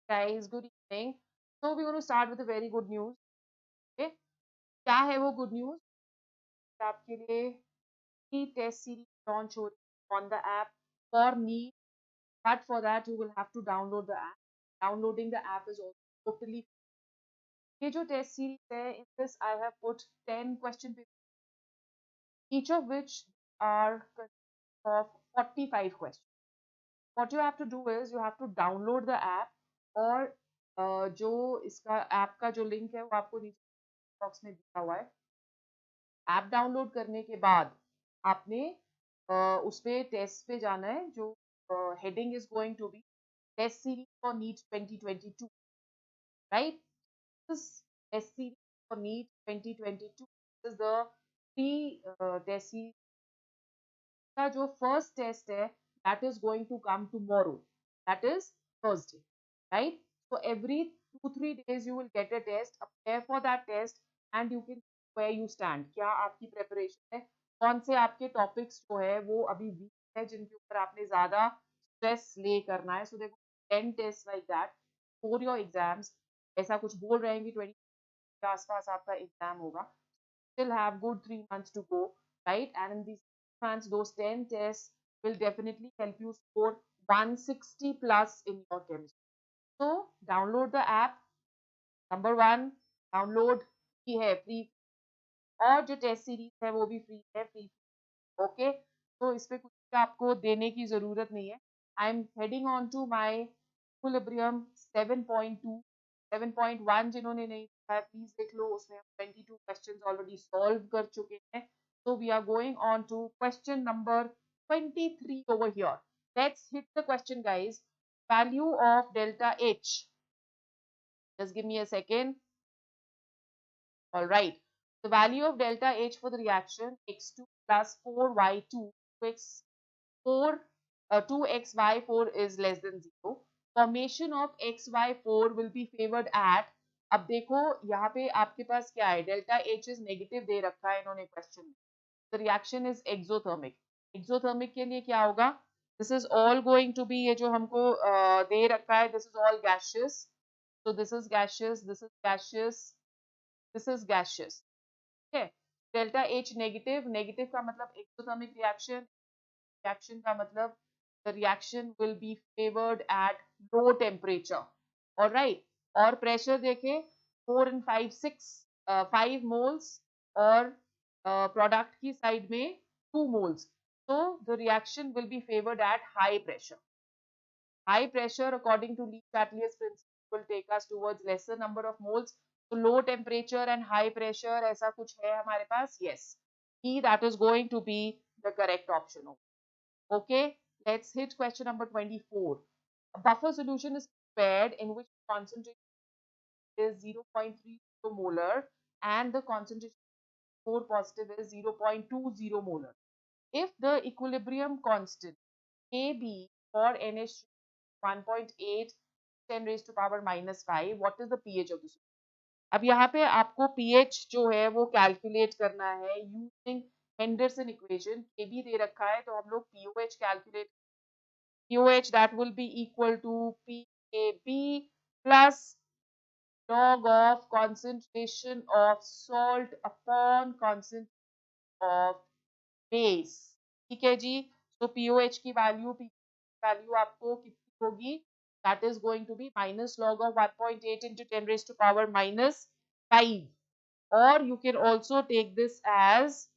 Guys, good evening. So we're going to start with a very good news. Okay, क्या है वो good news? आपके लिए test series launch हो रही on the app for NEET, but for that you will have to download the app. Downloading the app is also totally free. ये जो test series है, in this I have put 10 question papers, each of which are of 45 questions. What you have to do is you have to download the app और जो इसका app का जो link है वो आपको नीचे बॉक्स में दिया हुआ है. ऐप डाउनलोड करने के बाद आपने उस पे टेस्ट पे जाना है. जो heading is going to be test series for NEET 2022, right. This test series for NEET 2022 is the pre test series का जो फर्स्ट टेस्ट है, that is going to come tomorrow, that is Thursday, right. So every 2-3 days you will get a test. Prepare for that test and you can where you stand. क्या आपकी preparation है, कौन से आपके topics जो है वो अभी वीक है, जिनके ऊपर आपने ज्यादा स्ट्रेस ले करना है. सो देखो 10 taste like that for your exams. ऐसा कुछ बोल रहे हैं कि 20 के आसपास आपका एग्जाम होगा. Still have good 3 months to go, right? And in these months, those 10 tests will definitely help you score 160 plus in your chemistry. So download the app. Number one, download free है, free. और जो test series है वो भी free है, free. Okay, तो इस पे कुछ आपको देने की जरूरत नहीं है. I am heading on to my equilibrium 7.2. 7.1 जिन्होंने नहीं देखा है प्लीज देख लो, उसमें 22 क्वेश्चंस ऑलरेडी सॉल्व कर चुके हैं. So we are going on to question number 23 over here. Let's hit the question, guys. Value of delta H. Just give me a second. All right. The value of delta H for the reaction x2 plus 4y2 x 4 2xy4 is less than 0. Formation of xy4 will be favored at. अब देखो यहाँ पे आपके पास क्या है, delta H is negative दे रखा है इन्होंने क्वेश्चन में. The reaction is exothermic. Exothermic के लिए क्या होगा, this is all going to be, ये जो हमको दे रखा है, this is all gaseous. So this is gaseous, this is gaseous, this is gaseous. ठीक है. डेल्टा H नेगेटिव, नेगेटिव का मतलब एक्सोथर्मिक रिएक्शन, रिएक्शन का मतलब the reaction will be favored at low temperature. All right. और pressure देखें 4 and 5 6 5 moles और product की साइड में 2 moles. So the reaction will be favored at high pressure. High pressure, according to Lee-Chatelier principle, will take us towards lesser number of moles. So low temperature and high pressure, ऐसा कुछ है हमारे पास. Yes, E, that is going to be the correct option. Okay, let's hit question number 24. A buffer solution is prepared in which concentration is 0.30 molar and the concentration 4 positive is 0.20 molar. If the equilibrium constant Kb for NH 1.8 10 raised to power minus 5, what is the pH of the solution? अब यहाँ पे आपको pH जो है वो calculate करना है using Henderson equation. Kb दे रखा है तो हम लोग pOH calculate. pOH that will be equal to pKb plus log of concentration of salt upon concentration of base. ठीक है जी. तो pOH की वैल्यू आपको कितनी होगी, that is going to be minus log of 1.8 into 10 raised to power minus 5. or you can also take this as,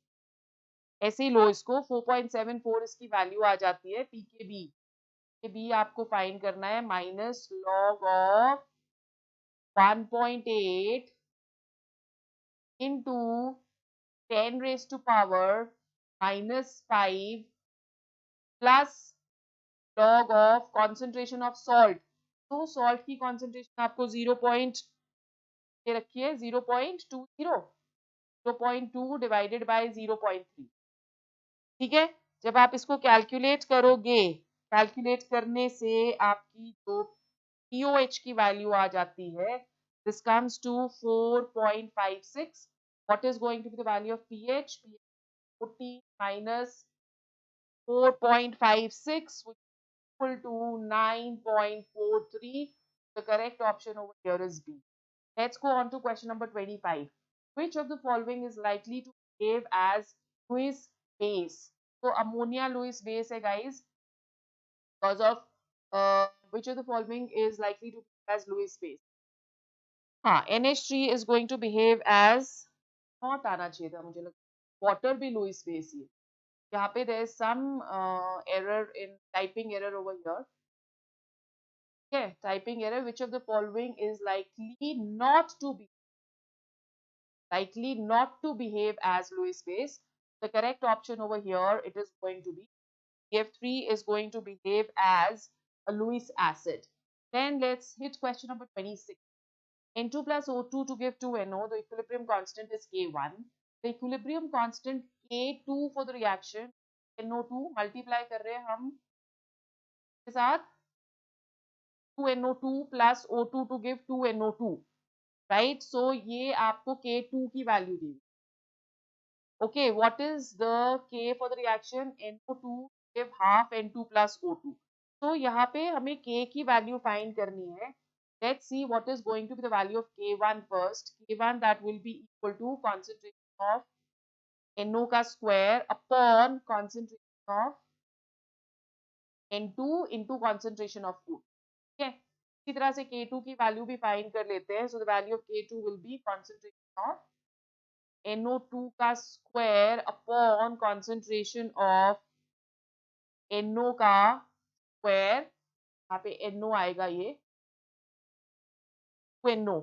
ऐसे ही लो इसको, 4.74 इसकी वैल्यू आ जाती है pKb. pKb आपको फाइंड करना है minus log of 1.8 into 10 raised to power minus 5 plus log of concentration of salt. तो salt की कॉन्सेंट्रेशन आपको 0. ये रखिए 0.20, 0.2 डिवाइडेड बाय 0.3. ठीक है. जब आप इसको कैलकुलेट करोगे, कैलकुलेट करने से आपकी जो pOH की वैल्यू आ जाती है, this comes to 4.56. what is going to be the value of pH? 40 minus 4.56, which is equal to 9.43. The correct option over here is B. Let's go on to question number 25. Which of the following is likely to behave as Lewis base? So ammonia Lewis base hai guys, because of which of the following is likely to behave as Lewis base? हाँ, NH3 is going to behave as, not आना चाहिए था मुझे लगता, water भी Lewis base ही है. यहाँ पे there is some error in typing error over here. Okay, typing error. Which of the following is likely not to behave as Lewis base? The correct option over here, it is going to be F3 is going to behave as a Lewis acid. Then let's hit question number 26. N2 plus O2 to give 2NO. The equilibrium constant is K1. The equilibrium constant K2 for the reaction NO2 multiply कर रहे हैं हम के साथ 2NO2 plus O2 to give 2NO2. Right? So ये आपको K2 की value the. Okay, what is the K for the reaction? NO2 give half N2 plus O2. So यहाँ पे हमें K की वैल्यू फाइंड करनी है. Let's see what is going to be the value of K1 first. K1 that will be equal to concentration of NO का square upon concentration of N2 into concentration of O2. ठीक है, इसी तरह से K2 की value भी find कर लेते हैं. So the value of K2 will be concentration of NO2 का square upon concentration of NO का square. यहाँ पे NO आएगा ये NO.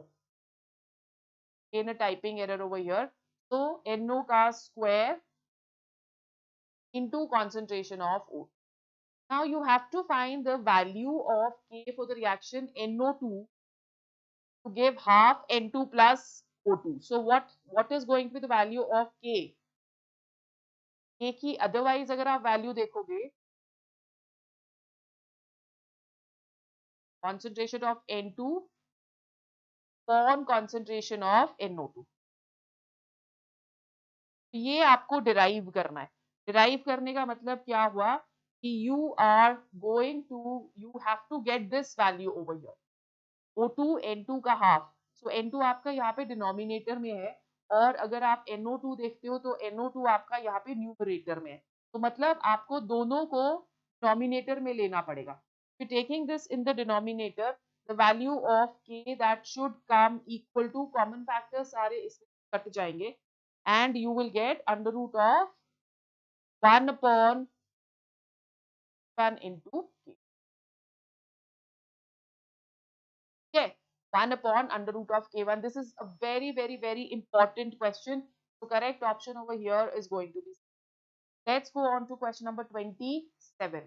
Again a typing error over here. So NO का square into concentration of O2. Now you have to find the value of K for the reaction NO2 to give half N2 plus O2. So what is going to be the value of K? K की otherwise अगर आप value देखोगे, concentration of N2 upon concentration of NO2. ये आपको derive करना है. Derive करने का मतलब क्या हुआ कि you have to get this value over here. O2 N2 का half. So N2 आपका यहाँ पे denominator में है और अगर आप NO2 देखते हो तो NO2 आपका यहाँ पे numerator में है. तो मतलब आपको दोनों को denominator में लेना पड़ेगा. If you're taking this in the denominator, the value of K that should come equal to common factors सारे इसमें कट जाएंगे and you will get under root of 1 upon 1 into K. Okay, 1 upon under root of K1. This is a very, very, very important question. The correct option over here is going to be. Let's go on to question number 27.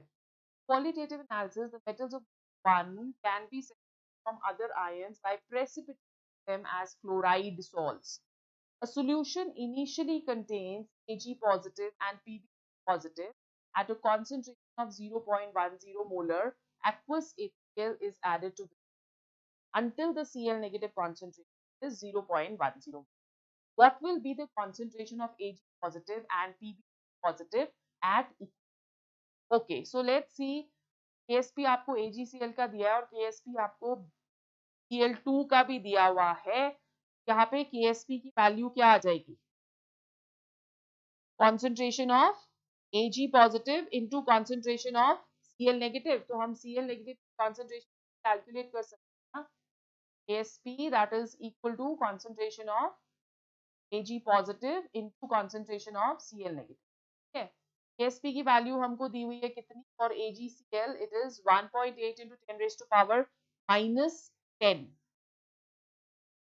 Qualitative analysis, the metals of 1 can be separated from other ions by precipitating them as chloride salts. A solution initially contains Ag positive and Pb positive at a concentration of 0.10 molar. Aqueous HCl is added to until the Cl negative concentration is 0.10. What will be the concentration of Ag positive and Pb positive at equal? Okay, so let's see. KSP आपको AgCl का दिया है और KSP आपको Cl2 का भी दिया हुआ है. यहाँ पे KSP की वैल्यू क्या आ जाएगी? Concentration of Ag positive into concentration of Cl negative. तो हम Cl negative concentration कैलकुलेट कर सकते हैं. KSP that is equal to concentration of Ag positive into concentration of Cl negative. ठीक है, KSP की वैल्यू हमको दी हुई है कितनी और AgCl it is 1.8 into 10 raised to power minus 10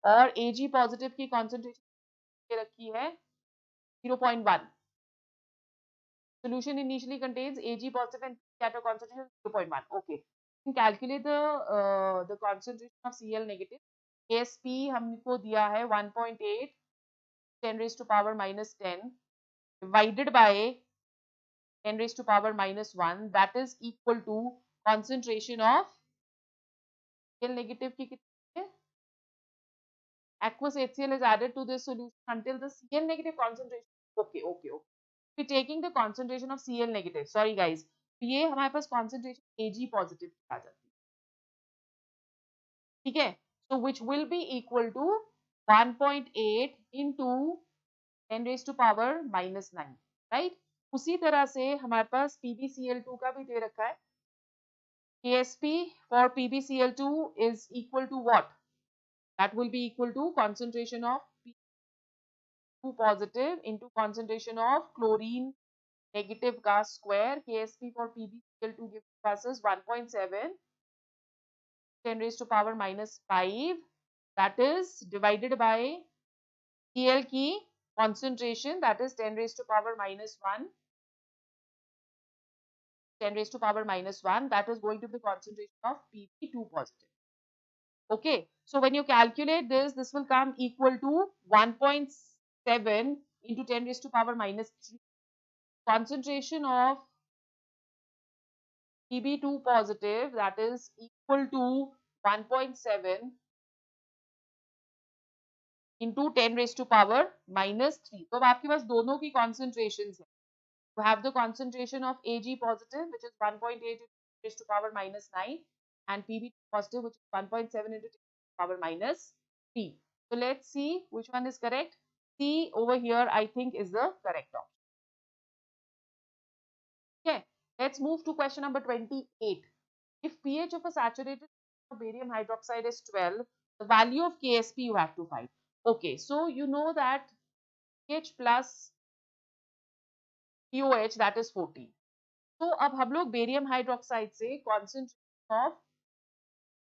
और Ag positive की concentration रखी है 0.1. Solution initially contains Ag positive and P at a concentration of 0.1. Okay, you can calculate the concentration of Cl negative. KSP हमको दिया है 1.8 10 raised to power minus 10 divided by 10 raised to power minus 1, that is equal to concentration of Cl negative की कितनी है? Aqueous HCl is added to this solution until the Cl negative concentration. Okay. We're taking the concentration of Cl negative. Sorry guys, ये हमारे पास concentration Ag positive आ जाती है. ठीक है, so which will be equal to 1.8 into 10 raised to power minus 9, right? उसी तरह से हमारे पास PbCl2 का भी दे रखा है. KSP for PbCl2 is equal to what? That will be equal to concentration of P2 positive into concentration of chlorine negative gas square. KSP for PbCl2 gives us is 1.7 10 raised to power minus 5, that is divided by Cl की concentration, that is 10 raised to power minus 1, 10 raised to power minus 1, that is going to be the concentration of Pb2 positive. Okay, so when you calculate this, this will come equal to 1.7 into 10 raised to power minus 3. Concentration of Pb2 positive, that is equal to 1.7 into 10 raised to power minus 3. तो अब आपके पास दोनों की concentrations है. You have the concentration of Ag positive, which is 1.8 into 10 raised to power minus 9, and Pb positive, which is 1.7 into 10 raised to power minus 3. So let's see which one is correct. C over here, I think, is the correct option. Okay, let's move to question number 28. If pH of a saturated barium hydroxide is 12, the value of KSP you have to find. Okay, so you know that pH plus POH, that is 14. तो अब हम लोग barium hydroxide से concentration of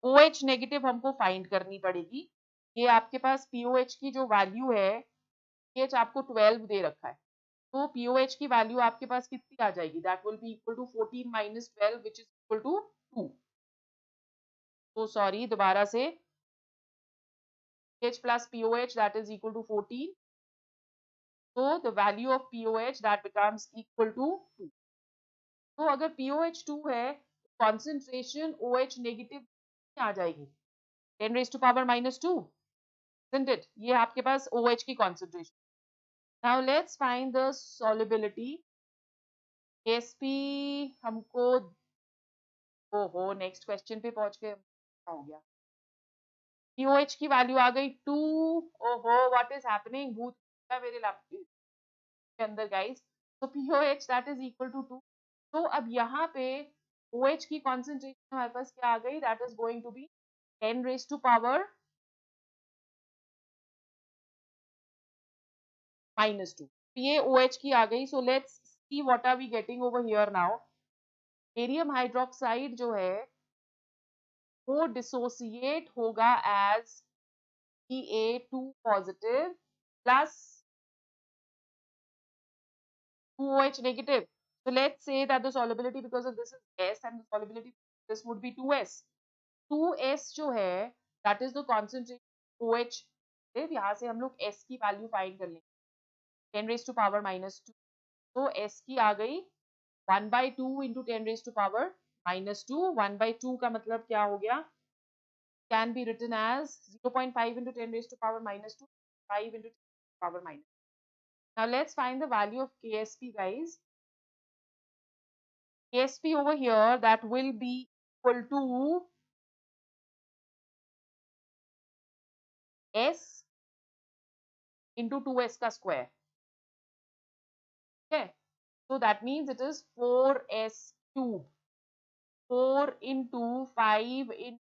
OH negative हमको find करनी पड़ेगी. ये आपके पास POH की जो वैल्यू है, pH आपको 12 दे रखा है, तो POH की वैल्यू आपके पास कितनी आ जाएगी? That will be equal to 14 minus 12 which is equal to 2. तो सॉरी, दोबारा से pH plus POH that is equal to 14. So the value of POH that becomes equal to 2. तो अगर POH 2 है, concentration OH नेगेटिव आ जाएगी 10 raised to power minus 2, isn't it? ये आपके पास OH की concentration. Now let's find the solubility. KSP हमको, ओहो next question पे पहुंच के हो गया. POH की वैल्यू आ गई 2. ओहो व्हाट इज हैपनिंग, भूत मेरे लैपटॉप के अंदर गाइस. तो POH that is equal to 2. तो अब यहाँ पे OH की कॉन्सेंट्रेशन हमारे पास क्या आ गई? That is going to be 10 raised to power minus 2. ये OH की आ गई. So let's see what are we getting over here now. Barium hydroxide जो है वो डिसोसिएट होगा as Ba2 positive plus 2OH negative. So let's say that the solubility because of this is S and the solubility this would be 2S. 2S जो है that is the concentration OH. यहाँ से हम लोग S की value find कर लेंगे 10 raised to power minus 2. तो S की आ गई 1/2 into 10 raised to power minus 2. 1/2 का मतलब क्या हो गया? Can be written as 0.5 into 10 raised to power minus 2, 5 into 10 raised to power minus. Now let's find the value of KSP, guys. KSP over here that will be equal to S into 2S ka square. Okay, so that means it is 4S cube. 4 into 5 into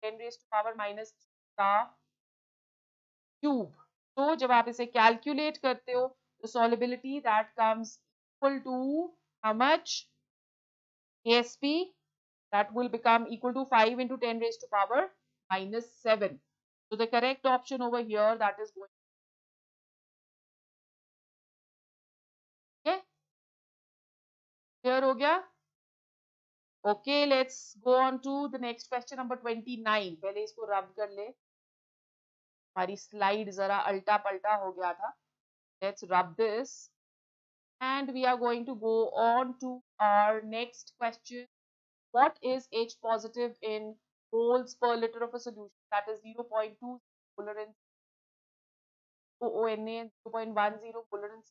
10 raised to power minus 3 का cube. तो जब आप इसे calculate करते हो, the solubility that comes equal to how much? KSP that will become equal to 5 into 10 raised to power minus 7. So the correct option over here that is going. Okay, clear हो गया? Okay, let's go on to the next question number 29. पहले इसको रब कर ले, हमारी slide जरा अल्टा पल्टा हो गया था. Let's rub this and we are going to go on to our next question. What is H positive in moles per liter of a solution? That is 0.2 molar in ONA and 0.10 molar in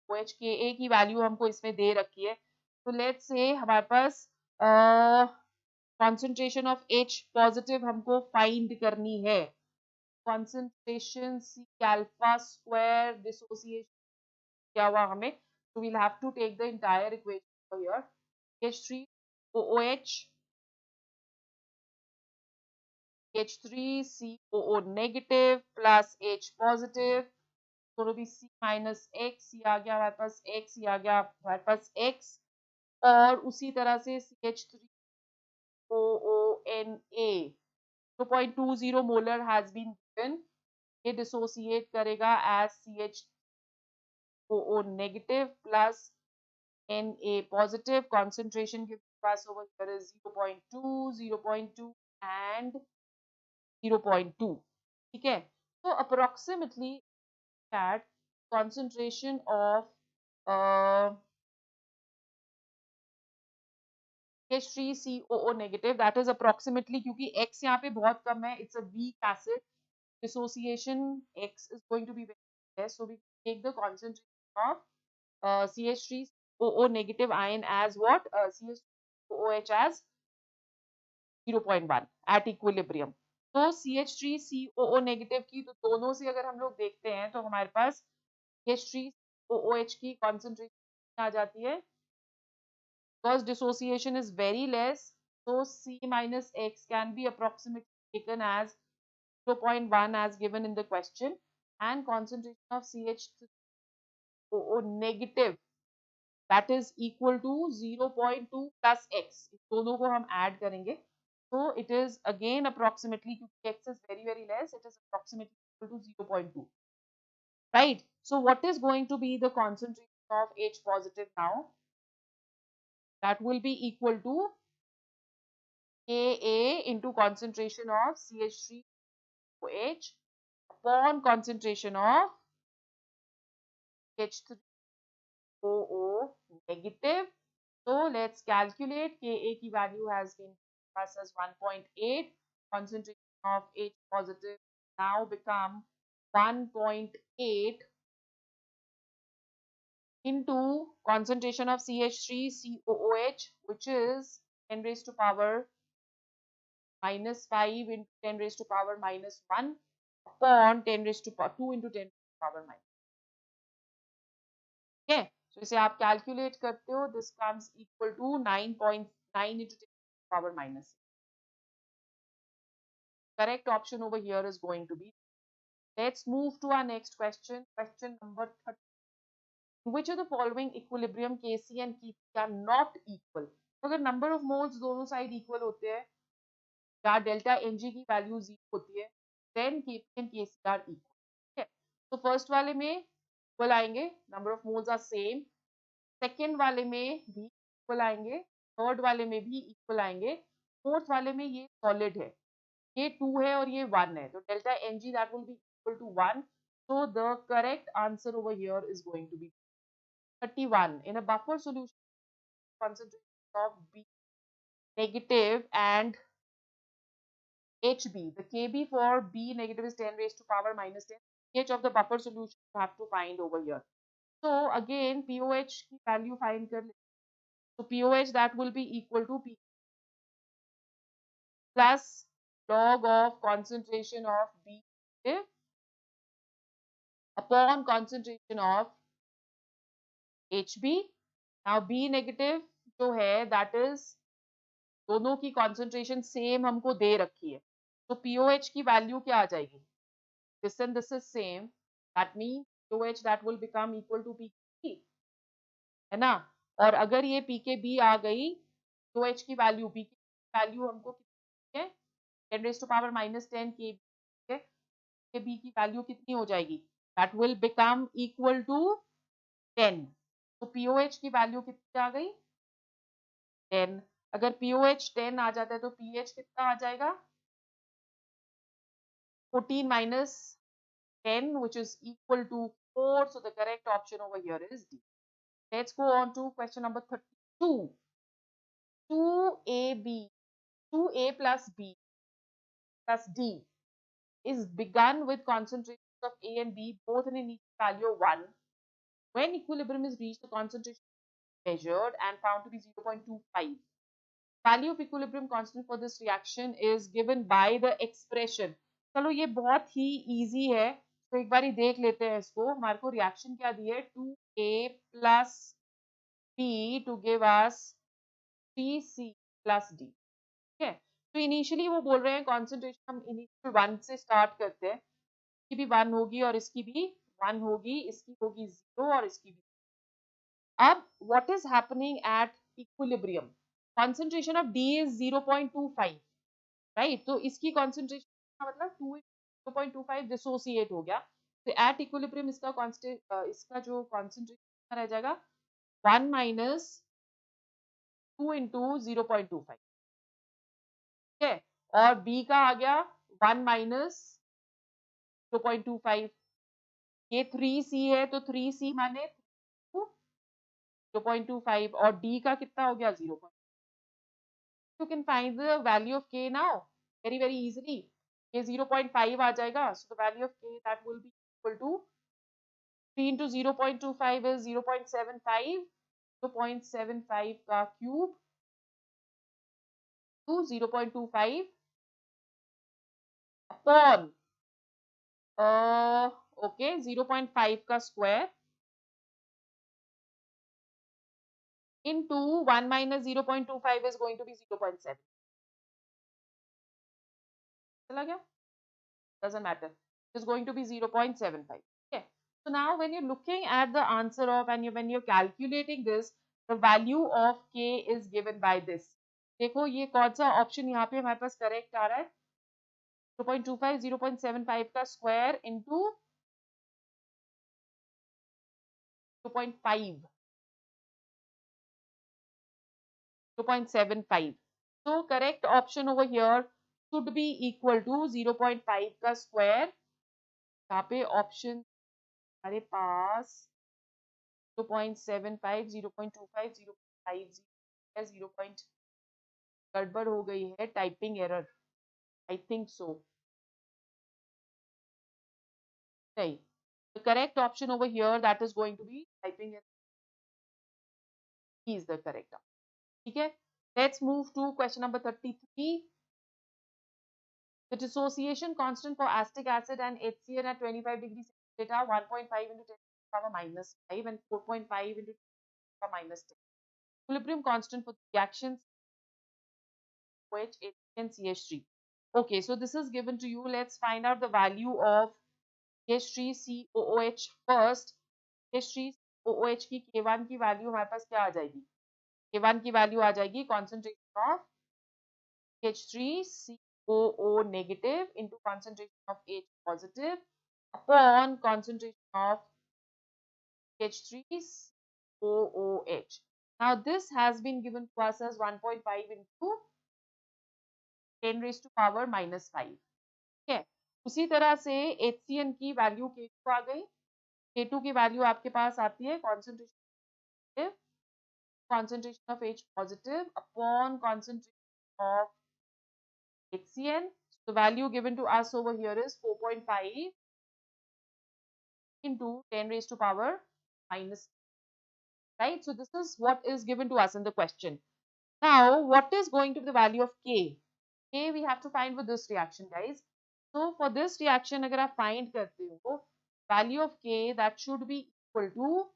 OH. Ka की value हमको इसमें दे रखी है. तो let's say हमारे पास concentration of H positive हमको find करनी है. Concentration C alpha square dissociation क्या हुआ हमें, so we'll have to take the entire equation over here. H3OOH, H3COO negative plus H positive, so to be C minus X, ये आ गया हमारे पास X, ये आ गया हमारे पास X, और उसी तरह से CH3OONA 0.20 molar has been given. ये डिसोसिएट करेगा as CH2O negative plus Na positive. Concentration के पास over here is 0.2, 0.2 and 0.2. ठीक है, so approximately at concentration of H3COO negative, that is approximately, क्योंकि X यहाँ पे बहुत कम है, it's a weak acid, dissociation X is going to be very less, so we take the concentration of CH3OO negative ion as what? CH2OH as 0.1 at equilibrium. तो CH3COO negative की तो दोनों से अगर हम लोग देखते हैं तो हमारे पास CH3OOH की concentration आ जाती है, because dissociation is very less, so C minus X can be approximately taken as 0.1 as given in the question, and concentration of CH3OO negative, that is equal to 0.2 plus X. दोनों को हम add करेंगे, so it is again approximately, क्योंकि X is very very less, it is approximately equal to 0.2. Right? So what is going to be the concentration of H positive now? That will be equal to Ka into concentration of CH3OH upon concentration of H3OO negative. So let's calculate. Ka की value has been passed as 1.8. Concentration of H positive now become 1.8 into concentration of CH3COOH, which is 10 raised to power minus 5 into 10 raised to power minus 1 upon 10 raised to power 2 into 10 raised to power minus. Okay, so इसे आप calculate करते हो, this comes equal to 9.9 into 10 raised to power minus. Correct option over here is going to be. Let's move to our next question. Question number 30. Which of the following equilibrium Kc and Kp are not equal? तो अगर number of moles दोनों side equal होते हैं या delta Mg की value 0 होती है, then Kp and Kc are equal. ठीक है, तो first वाले में equal आएंगे, number of moles are same. Second वाले में भी equal आएंगे, third वाले में भी equal आएंगे, fourth वाले में ये solid है, ये 2 है और ये 1 है, तो delta Mg that will be equal to 1. So the correct answer over here is going to be 31. In a buffer solution, concentration of B negative and HB. The Kb for B negative is 10 raised to power minus 10. pH of the buffer solution you have to find over here. So again, pOH की value find कर लेते. So pOH that will be equal to P plus log of concentration of B negative upon concentration of HB. Now B negative जो है that is दोनों की concentration same हमको दे रखी है, तो pOH की value क्या आ जाएगी? This and this is same, that means pOH that will become equal to pKb, है ना? और अगर ये pKb आ गई, pOH की value, pKb की value हमको कितनी है? 10 raised to power minus 10 kb, ठीक है? pKb की value कितनी हो जाएगी? That will become equal to 10. तो pOH की value कितनी आ गई? 10. अगर pOH 10 आ जाता है तो pH कितना आ जाएगा? 14 minus 10, which is equal to 4. So the correct option over here is D. Let's go on to question number 32. 2AB, 2A plus B plus D is begun with concentrations of A and B both in an equal value of 1. When equilibrium is reached, the concentration is measured and found to be 0.25. Value of equilibrium constant for this reaction is given by the expression. चलो ये बहुत ही easy है, तो एक बार ही देख लेते हैं इसको। हमारे को रिएक्शन क्या दी है, 2A plus B to give us 3C plus D। ठीक है, तो इनिशियली वो बोल रहे हैं कॉन्सेंट्रेशन हम इनिशियल 1 से स्टार्ट करते हैं, इसकी भी 1 होगी और इसकी भी 1 होगी, इसकी होगी 0 और इसकी भी। अब what is happening at equilibrium, concentration of D is 0.25, right? तो इसकी concentration का मतलब 2 0.25 डिसोसिएट हो गया, तो एट इक्विलिब्रियम इसका कांस्टेंट इसका जो concentration रह जाएगा 1 माइनस 2 इंटू 0.25। ठीक है, और B का आ गया 1 माइनस 0.25, ये 3C है तो 3C माने 0.25 और D का कितना हो गया 0. You can find the value of K now very easily. K 0.5 आ जाएगा, so the value of K that will be equal to 3 into 0.25 is 0.75, 0.75 का क्यूब to 0.25 upon okay 0.5 का square into 1 minus 0.25 is going to be 0.7. चला गया? Doesn't matter. It's going to be 0.75. Okay. So now when you're looking at the answer of when you're calculating this, the value of K is given by this. देखो ये कौन सा option यहाँ पे हमारे पास correct आ रहा है, 0.25 0.75 का square into 0.5 0.75. So correct option over here should be equal to 0.5 का स्क्वायर। यहाँ पे ऑप्शन हमारे पास 0.75 0.25 0.50 0. गड़बड़ हो गई है, typing error, I think so. नहीं, the correct option over here that is going to be typing error is the correct option. ठीक है, let's move to question number 33. The dissociation constant for acetic acid and HCl at 25 degrees centigrade 1.5 into 10 to the power minus 5 and 4.5 into 10 to the power minus 10. Equilibrium constant for the reactions OH, HCl and CH3. Okay, so this is given to you. Let's find out the value of H3COOH first. H3OOH की K1 की value हमारे पास क्या आ जाएगी, K1 की value आ जाएगी concentration of H3COO negative into concentration of H positive upon concentration of H3COOH. Now this has been given to us as 1.5 into 10 raised to power minus 5. ठीक है, उसी तरह से HCN की वैल्यू K2 आ गई, K2 की value आपके पास आती है concentration of H positive upon concentration of HCN. So the value given to us over here is 4.5 into 10 raised to power minus, right? So this is what is given to us in the question. Now, what is going to be the value of K? K we have to find with this reaction, guys. So for this reaction, अगर आप find करते हो, value of K that should be equal to,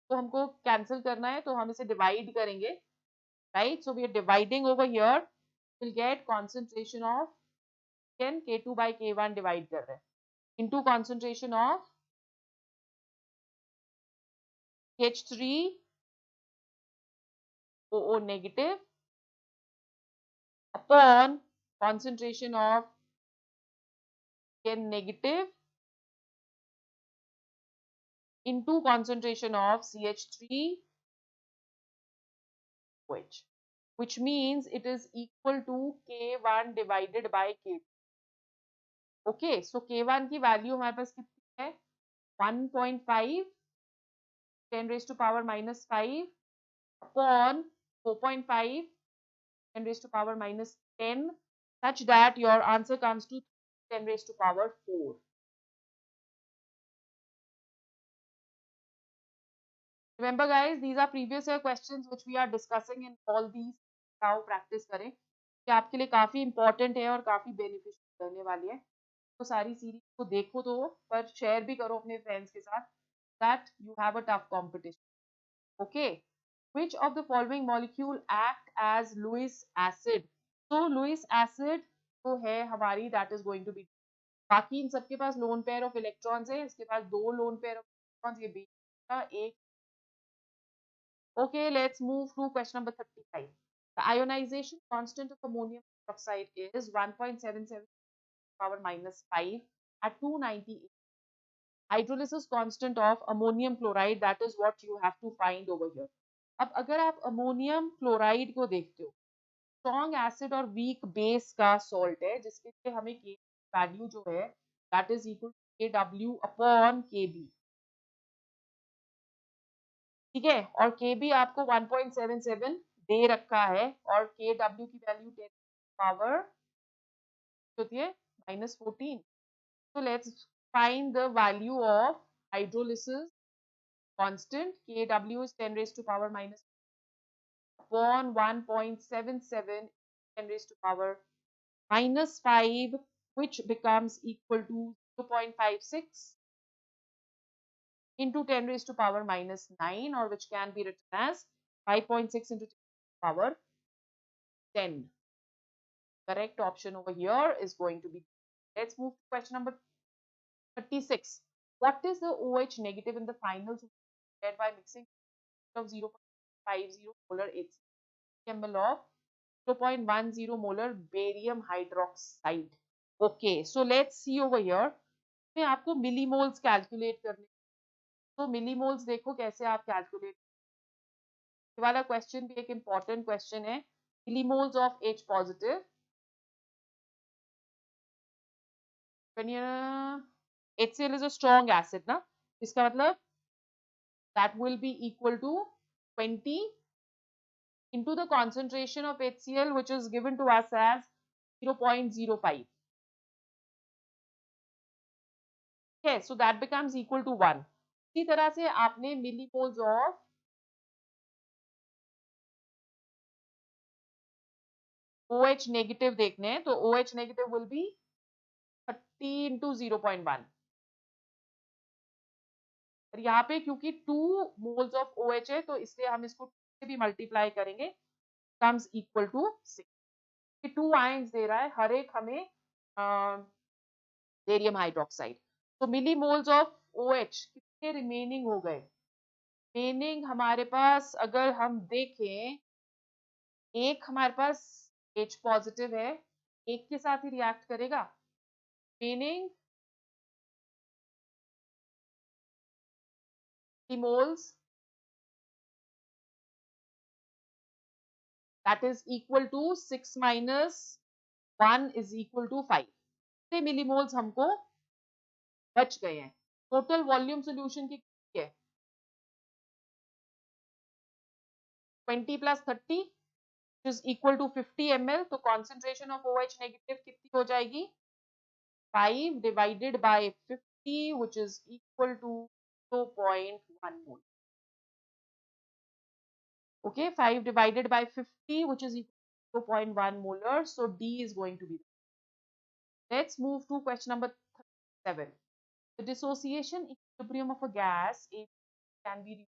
तो हमको cancel करना है, तो हम इसे divide करेंगे, right? So we are dividing over here, we'll get concentration of K2 by K1 divide कर रहे हैं, into concentration of H3OO negative upon concentration of N negative into concentration of CH3OH, which means it is equal to K1 divided by K2. Okay, so K1 की value हमारे पास कितनी है, 1.5 10 raised to power minus 5 upon 4.5 10 raised to power minus 10, such that your answer comes to 10 raised to power 4. Remember guys, these are previous year questions which we are discussing in all these. how practice करें, ये आपके लिए काफी important है और काफी beneficial रहने वाली है। तो सारी सीरीज को देखो तो, पर शेयर भी करो अपने फ्रेंड्स के साथ, that you have a tough competition. Okay, which of the following molecule act as Lewis acid? So Lewis acid तो है हमारी, that is going to be, बाकी इन सबके पास लोन पेयर ऑफ इलेक्ट्रॉन्स है, इसके पास दो लोन पेयर ऑफ इलेक्ट्रॉन्स, ये बीच का एक। Okay, let's move to question number 35. The ionization constant of ammonium oxide is 1.77 power minus 5 at 298. Hydrolysis constant of ammonium chloride, that is what you have to find over here. अब अगर आप ammonium chloride को देखते हो, strong acid और weak base का salt है, जिसके लिए हमें के वैल्यू जो है that is equal to KW upon KB, ठीक है। और KB आपको 1.77 दे रखा है और KW की वैल्यू 10 पावर होती है -14। So let's find the value of hydrolysis constant. KW is 10 raised to power minus upon 1.77 10 raised to power minus 5, which becomes equal to 0.56 into 10 raised to power minus 9, or which can be written as 5.6 into 10 to the power 10. Correct option over here is going to be. Let's move to question number 36. What is the OH negative in the final solution by mixing of 0.50 molar HCl of 0.10 molar barium hydroxide? Okay, so let's see over here. मैं आपको millimoles calculate करने, तो millimoles देखो कैसे आप calculate, ये वाला question भी एक इंपॉर्टेंट क्वेश्चन है। Millimoles of H positive, HCl is a strong acid ना, इसका मतलब that will be equal to 20 into the concentration of HCl which is given to us as 0.05. Okay, so that becomes equal to 1. इसी तरह से आपने millimoles of OH negative देखने हैं, तो OH negative will be 30 into 0.1, और यहाँ पे क्योंकि 2 मोल्स ऑफ OH है तो इसलिए हम इसको 2 से भी मल्टीप्लाई करेंगे, कम्स इक्वल टू 6। 2 आयंस दे रहा है, हर एक हमें बेरियम हाइड्रोक्साइड। तो मिलीमोल्स ऑफ OH कितने रिमेनिंग हो गए? रिमेनिंग हमारे पास अगर हम देखें, एक हमारे पास H पॉजिटिव है, एक के साथ ही रिएक्ट करेगा, remaining millimoles that is equal to 6 minus 1 is equal to 5. कितने मिलीमोल्स हमको बच गए हैं? टोटल वॉल्यूम सॉल्यूशन की है 20 plus 30 is equal to 50 ml, तो concentration of OH negative कितनी हो जाएगी? 5 divided by 50 which is equal to 0.1 mole. Okay, 5 divided by 50 which is equal to 0.1 molar, so D is going to be. Let's move to question number 37. The dissociation equilibrium of a gas A can be written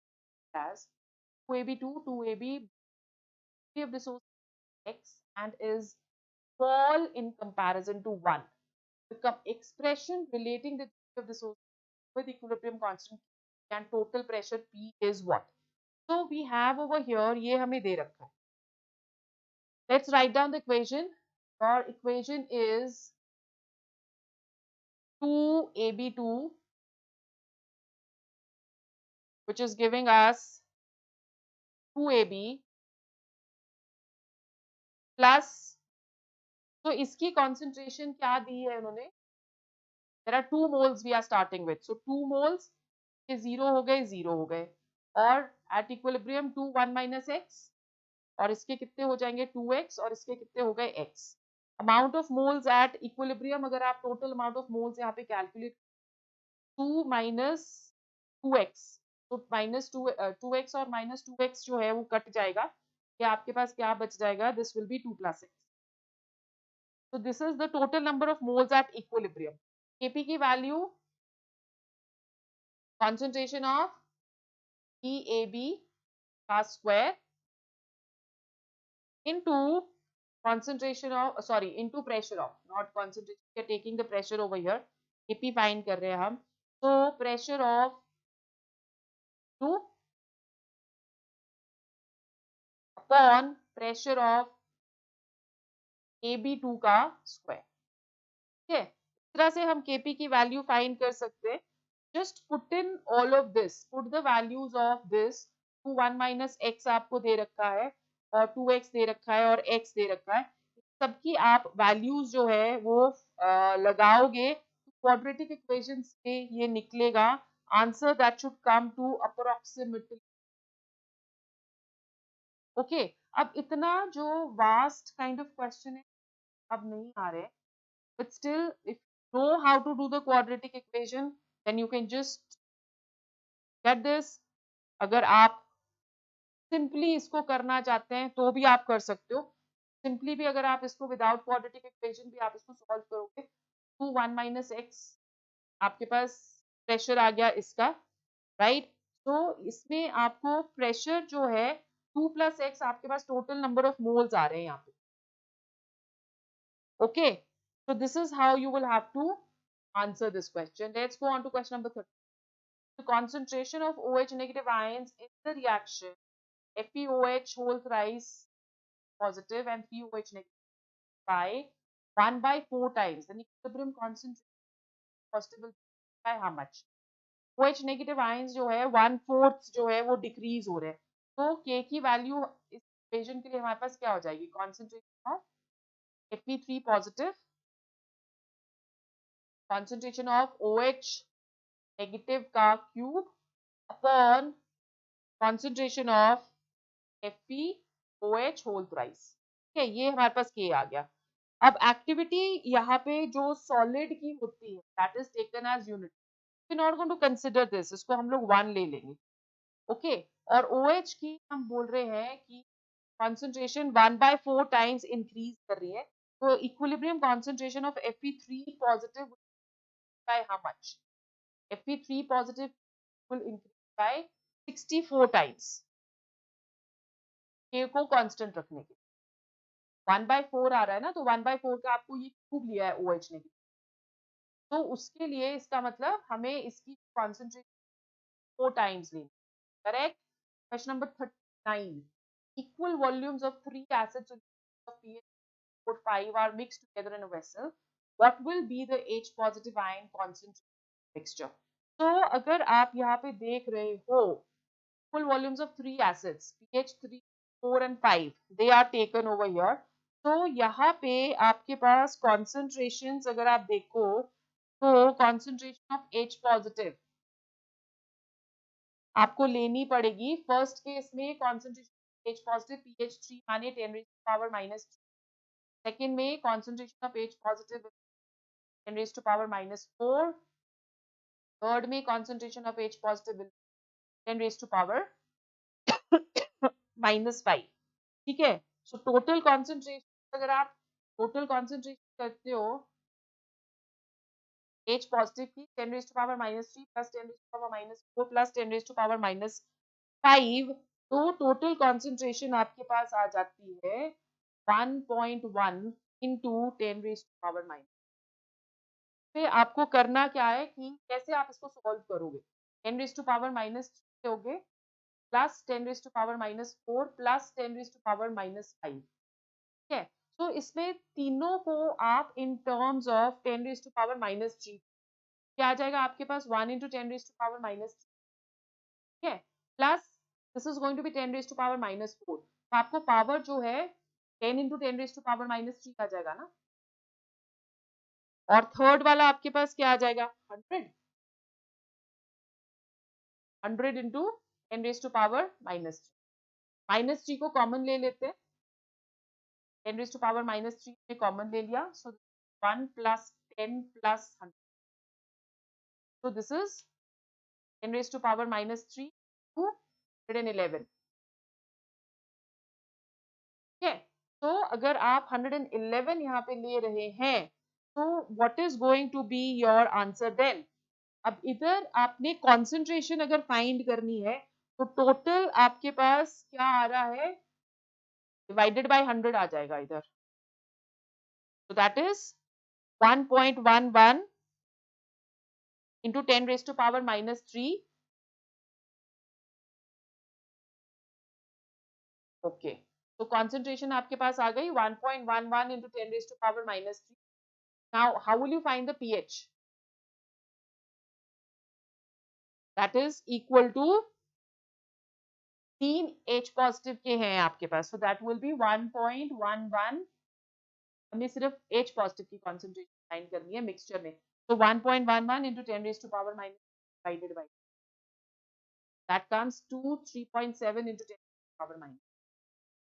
as 2AB2, 2AB of dissociation X and is small in comparison to 1. The expression relating the degree of dissociation with equilibrium constant and total pressure P is what? So we have over here, ये हमें दे रखा है. Let's write down the equation. Our equation is 2AB2, which is giving us 2AB plus, तो इसकी concentration क्या दी है उन्होंने? There are 2 moles we are starting with. So 2 moles, ये 0 हो गए, 0 हो गए, और at equilibrium 2 1 minus x, और इसके कितने हो जाएंगे 2x, और इसके कितने हो गए x. Amount of moles at equilibrium, अगर आप total amount of moles यहाँ पे calculate 2 minus 2x, तो -2x और -2x जो है वो कट जाएगा, ये आपके पास क्या बच जाएगा, this will be 2 + x. So this is the total number of moles at equilibrium. Kp की वैल्यू, concentration of PAB का square into concentration of into pressure of, not concentration, we are taking the pressure over here, Kp find कर रहे हैं हम, तो pressure of 2 upon pressure of AB2 का square. ठीक है, इस तरह से हम Kp की वैल्यू फाइंड कर सकते हैं. Just put in all of this, put the values of this. 1 - x आपको दे रखा है और 2x दे रखा है और x दे रखा है, सबकी आप वैल्यूज जो है वो लगाओगे, क्वाड्रेटिक इक्वेशन से ये निकलेगा answer that should come to approximately. Okay, अब इतना जो वास्ट काइंड ऑफ क्वेश्चन है अब नहीं आ रहे, but still if you know how to do the quadratic equation then you can just get this. अगर आप सिंपली इसको करना चाहते हैं तो भी आप कर सकते हो, सिंपली भी अगर आप इसको विदाउट क्वाड्रेटिक इक्वेशन भी आप इसको सॉल्व करोगे, 2 1 - x आपके पास प्रेशर आ गया इसका, राइट. तो इसमें आपको प्रेशर जो है 2 + x, आपके पास टोटल नंबर ऑफ मोल्स आ रहे हैं यहाँ पे. Okay, so this is how you will have to answer this question. Let's go on to question number 30. The concentration of OH negative ions in the reaction FeOH whole thrice positive and POH negative by 1/4 times, then equilibrium concentration possible by how much? OH negative ions जो है 1/4 जो है वो decrease हो रहे हैं, तो K की वैल्यू इस इक्वेशन के लिए हमारे पास क्या हो जाएगी, concentration of Fe3 positive, concentration of OH negative का cube upon concentration of FeOH whole thrice. ठीक है, ये हमारे पास K आ गया. अब एक्टिविटी यहाँ पे जो सॉलिड की होती है that is taken as unit, we not going to consider this, इसको हम लोग 1 ले लेंगे. ओके, और OH की हम बोल रहे हैं कि कॉन्सेंट्रेशन 1/4 टाइम्स इंक्रीज कर रही है, तो equilibrium concentration of Fe3 positive by how much, Fe3 positive will increase by 64 times, K को कांस्टेंट रखने के. 1/4 आ रहा है ना, तो 1/4 का आपको ये क्यूब लिया है OH ने, तो उसके लिए इसका मतलब हमें इसकी कॉन्सेंट्रेशन 4 टाइम्स लेनी. Correct. Question number 39. Equal volumes of 3 acid solutions of pH 5 are mixed together in a vessel. What will be the H positive ion concentration mixture? तो अगर आप यहाँ पे देख रहे हो, equal volumes of 3 acids pH 3, 4 and 5 they are taken over here. तो यहाँ पे आपके पास concentrations अगर आप देखो तो concentration of H positive आपको लेनी पड़ेगी. फर्स्ट केस में कॉन्सेंट्रेशन H पॉजिटिव pH 3 माने 10⁻⁻3. सेकेंड में concentration of H positive 10⁻⁻4. Third में कॉन्सेंट्रेशन ऑफ H पॉजिटिव 10⁻⁻5. ठीक है, सो टोटल कॉन्सेंट्रेशन अगर आप टोटल कॉन्सेंट्रेशन करते हो H पॉजिटिव की 10⁻⁻3 प्लस 10⁻⁻4 प्लस 10⁻⁻5, तो टोटल कॉन्सेंट्रेशन आपके पास आ जाती है 1.1 इंटू 10⁻⁻. फिर आपको करना क्या है कि कैसे आप इसको सॉल्व करोगे, 10⁻⁻3 लोगे प्लस 10⁻⁻4 प्लस 10⁻⁻5. ठीक है, तो इसमें तीनों को आप इन टर्म्स ऑफ 10⁻⁻3, क्या आ जाएगा आपके पास 1 इंटू 10⁻⁻3. ठीक है, plus this is going to be 10⁻⁻4, तो आपको पावर जो है 10 इंटू 10⁻⁻3 आ जाएगा ना, और थर्ड वाला आपके पास क्या आ जाएगा 100 इंटू 10⁻⁻3. -3 को कॉमन ले लेते हैं, 10⁻⁻3 में कॉमन ले लिया, सो 1 plus 10 plus 100, so this is 10⁻⁻3 111. ठीक है, तो अगर आप 111 यहाँ पे ले रहे हैं तो what is going to be your answer then? अब इधर आपने कॉन्सेंट्रेशन अगर फाइंड करनी है तो टोटल आपके पास क्या आ रहा है, डिवाइडेड बाय 100 आ जाएगा इधर, so that is 1.11 into 10 raised to power minus 3. Okay, तो concentration आपके पास आ गई 1.11 into 10 raised to power minus 3. Now how will you find the pH? That is equal to 3 H positive के हैं आपके पास, so that will be 1.11. हमें सिर्फ H positive की concentration find करनी है मिक्सचर में, so 1.11 into 10 raised to power minus divided by that comes to 3.7 into 10 raised to power minus.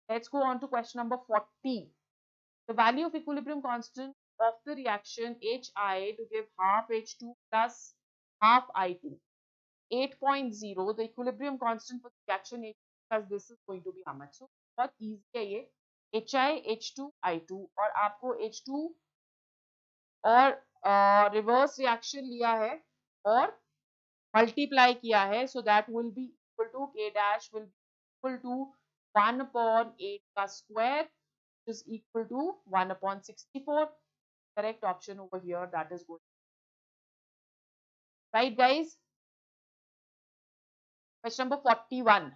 Let's go on to question number 40. The value of equilibrium constant of the reaction HI to give half H2 plus half I2. 8.0, the equilibrium constant for the reaction H plus this is going to be how much? So बहुत easy है ये, HI, H2, I2 और आपको H2 और reverse reaction लिया है और multiply किया है, so that will be equal to K dash will be equal to 1 upon 8 का square, which is equal to 1 upon 64. Correct option over here, that is good. Right, guys? Question number 41.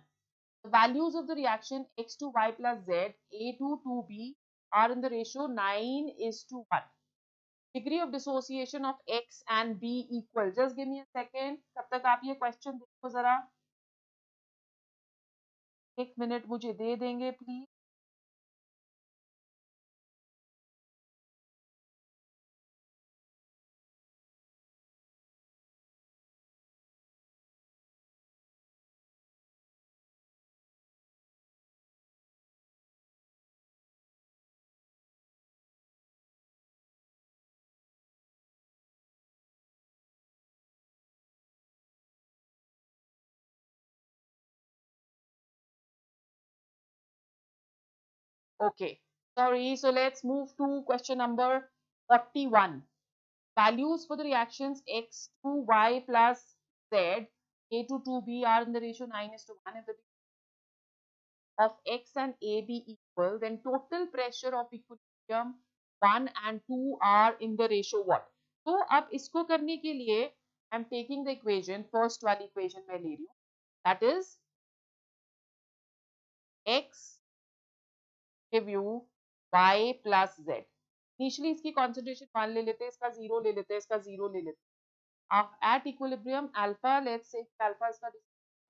The values of the reaction X to Y plus Z, A to 2B are in the ratio 9:1. Degree of dissociation of X and B equal. Just give me a second. तब तक आप ये question देखो जरा. एक minute मुझे दे देंगे please. Okay. Sorry. So let's move to question number 41. Values for the reactions X to Y plus Z, A to 2B are in the ratio 9:1. If the of X and A be equal, then total pressure of equilibrium 1 and 2 are in the ratio what? तो अब इसको करने के लिए I am taking the equation, first वाली equation मैं ले रही हूँ, that is X give you Y plus Z. Initially इसकी concentration 1 ले लेते हैं, इसका 0 ले लेते हैं, इसका 0 ले लेते हैं. At equilibrium alpha, let's say alpha इसका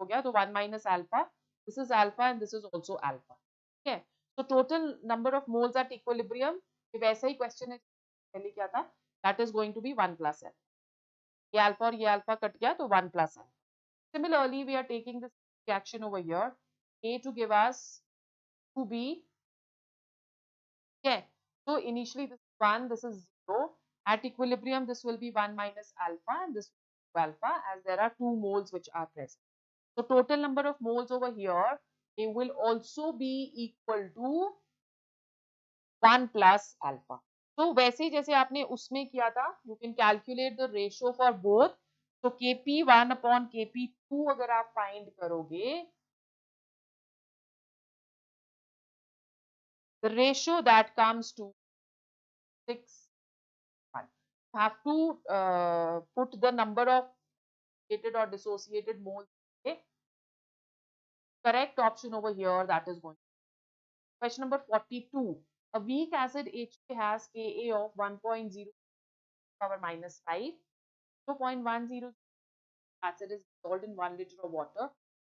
हो गया तो 1 minus alpha, this is alpha and this is also alpha. ठीक है, so total number of moles at equilibrium, वैसा ही question है पहले क्या था, that is going to be 1 plus alpha. ये alpha और ये alpha कट गया तो 1 plus alpha. Similarly, we are taking this reaction over here, A to give us 2B. Okay, so initially this is 1, this is 0. At equilibrium, this will be 1 minus alpha and this will be alpha as there are 2 moles which are present. So total number of moles over here, they will also be equal to 1 plus alpha. So वैसे ही जैसे आपने उसमें किया था, you can calculate the ratio for both. So Kp1 upon Kp2 अगर आप find करोगे, the ratio that comes to 6:1. You have to put the number of associated or dissociated moles. Okay? Correct option over here, that is going. Question number 42. A weak acid HA has Ka of 1.0 power minus 5. 0.10 acid is dissolved in 1 liter of water.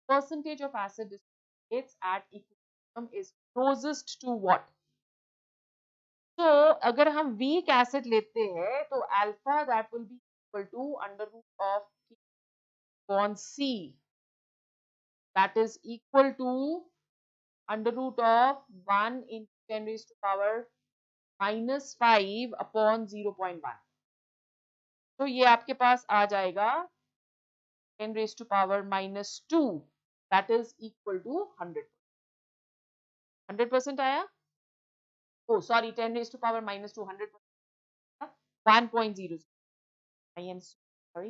Percentage of acid dissociates at equilibrium is closest to what? So अगर हम weak acid लेते हैं तो alpha that will be equal to under root of K upon C, that is equal to under root of 1 into 10 raised to power minus 5 upon 0.1. तो ये आपके पास आ जाएगा 10 raised to power minus 2. That is equal to 100% आया. Oh, sorry, 10 raised to power minus 200, 1.0. I am sorry.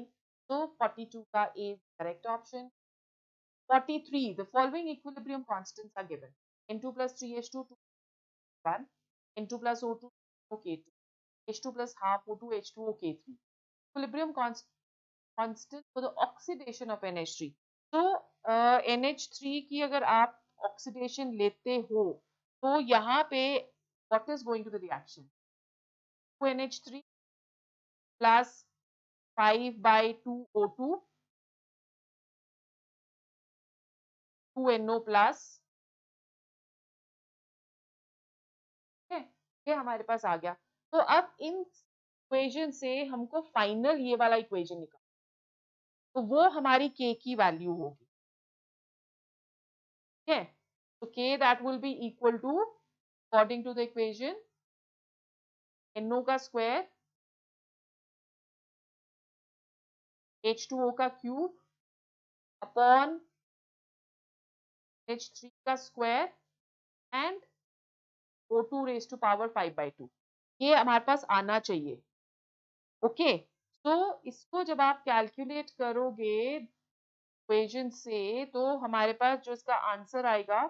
So 42 ka is correct option. 43. The following equilibrium constants are given. N2 plus 3H2, 1. N2 plus O2, OK2. H2 plus half O2, H2, OK3. Equilibrium constant for the oxidation of NH3. तो NH3 की अगर आप oxidation लेते हो तो यहाँ पे what is going to the reaction? 2NH3 plus 5 by 2 O2, 2NO plus, है, ये हमारे पास आ गया. तो अब इन इक्वेशन से हमको फाइनल ये वाला इक्वेशन निकाल, तो वो हमारी K की वैल्यू होगी. ठीक है, तो K that will be equal to according to the equation NO का स्क्वायर H2O का क्यूब अपॉन H3 का square and O2 raise to power 5/2. ये हमारे पास आना चाहिए. ओके, तो इसको जब आप कैलकुलेट करोगे इक्वेशन से तो हमारे पास जो इसका आंसर आएगा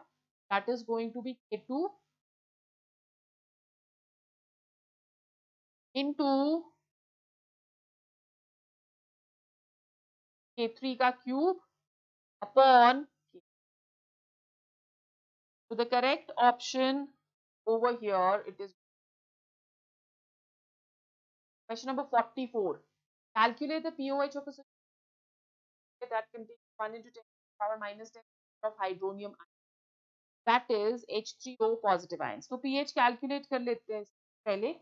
that is going to be K2 into K3 का cube upon. So the correct option over here, it is question number 44. Calculate the pOH of a solution that contains 1 into 10 to the power minus 10 of hydronium ion. That is H3O positive ions. तो pH calculate कर लेते हैं पहले,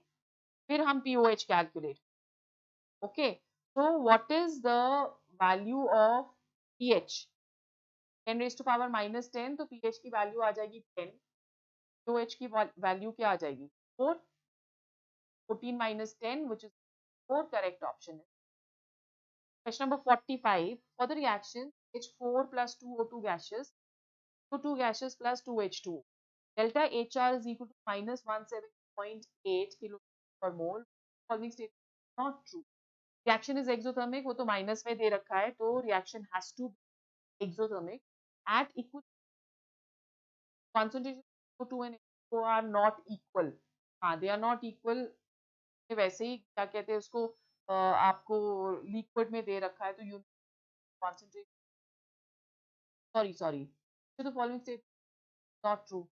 फिर हम pOH calculate. Okay. So what is the value of pH? 10 raised to power minus 10, तो pH की value आ जाएगी 10. pOH की वैल्यू क्या आ जाएगी? 4. 14 minus 10, which is 4. Correct option is question number 45. For the reaction H4 plus 2O2 gaseous, O2 gaseous plus 2H2O. Delta HR is equal to minus 17.8 kilo per mole. Following statement is not true. Reaction is exothermic, वो तो minus में दे रखा है, तो reaction has to be exothermic at equal concentration. O2 and H2O are not equal. हाँ, they are not equal. वैसे ही क्या कहते हैं उसको, आपको लिक्विड में दे रखा है तो यूनिट कॉन्सेंट्रेशन, सॉरी तो following state not true.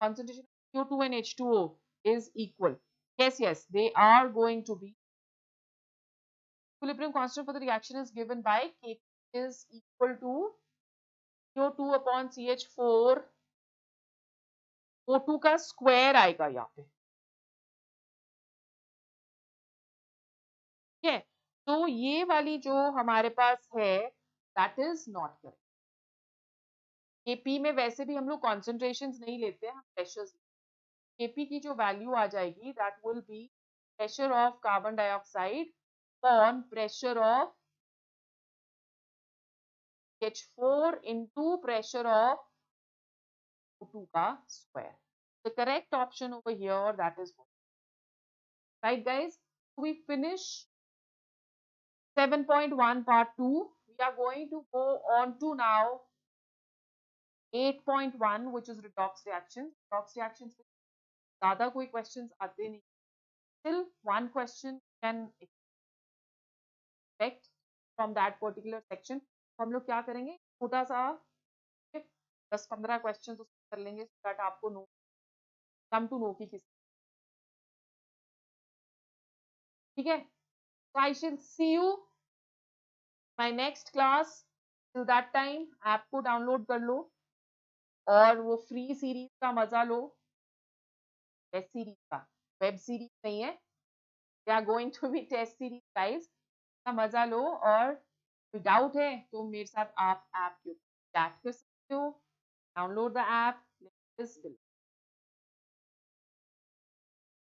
Concentration of CO2 and H2O is equal. Yes, they are going to be. Equilibrium constant for the reaction is given by K is equal to CO2 upon CH4, O2 का square आएगा यहाँ पे. ठीक है, तो ये वाली जो हमारे पास है that is not correct. KP में वैसे भी हम लोग कॉन्सेंट्रेशंस नहीं लेते हैं, हम प्रेशर्स. केपी की जो वैल्यू आ जाएगी that will B pressure of carbon dioxide upon pressure of H4 into pressure of O2 का square. The correct option over here, that is right, guys. We finish 7.1 part 2. We are going to go on to now 8.1, which is redox reactions. Redox reactions में ज़्यादा कोई questions आते नहीं. Still one question can expect from that particular section. हम लोग क्या करेंगे, छोटा सा 10-15 क्वेश्चन कर लेंगे ताकि आपको नो कम टू नो की किस. ठीक है, so I shall see you my next class. Till that time app को डाउनलोड कर लो और वो फ्री सीरीज का मजा लो. टेस्ट सीरीज का, वेब सीरीज नहीं है. They are going to be test series guys. का मजा लो और कोई डाउट है तो मेरे साथ आप ऐप के चैट कर सकते हो. Download the app.